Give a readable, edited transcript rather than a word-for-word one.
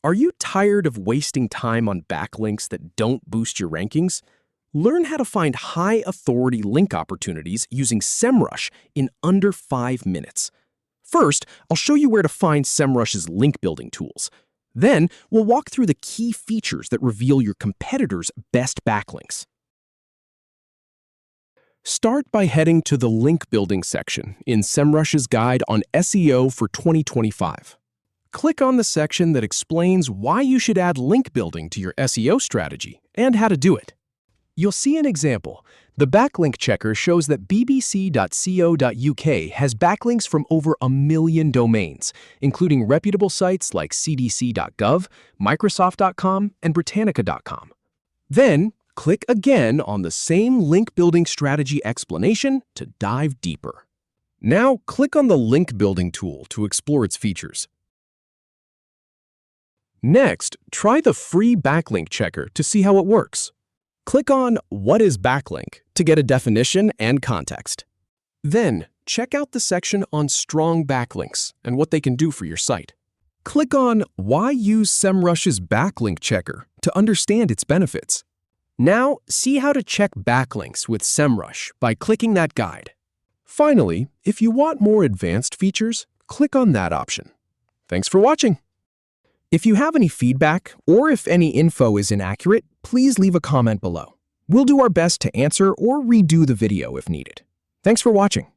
Are you tired of wasting time on backlinks that don't boost your rankings? Learn how to find high-authority link opportunities using Semrush in under 5 minutes. First, I'll show you where to find Semrush's link-building tools. Then, we'll walk through the key features that reveal your competitors' best backlinks. Start by heading to the link-building section in Semrush's guide on SEO for 2025. Click on the section that explains why you should add link building to your SEO strategy and how to do it. You'll see an example. The backlink checker shows that bbc.co.uk has backlinks from over 1 million domains, including reputable sites like cdc.gov, microsoft.com, and britannica.com. Then, click again on the same link building strategy explanation to dive deeper. Now, click on the link building tool to explore its features. Next, try the free backlink checker to see how it works. Click on What is Backlink to get a definition and context. Then, check out the section on strong backlinks and what they can do for your site. Click on Why use Semrush's backlink checker to understand its benefits. Now, see how to check backlinks with Semrush by clicking that guide. Finally, if you want more advanced features, click on that option. Thanks for watching. If you have any feedback or if any info is inaccurate, please leave a comment below. We'll do our best to answer or redo the video if needed. Thanks for watching.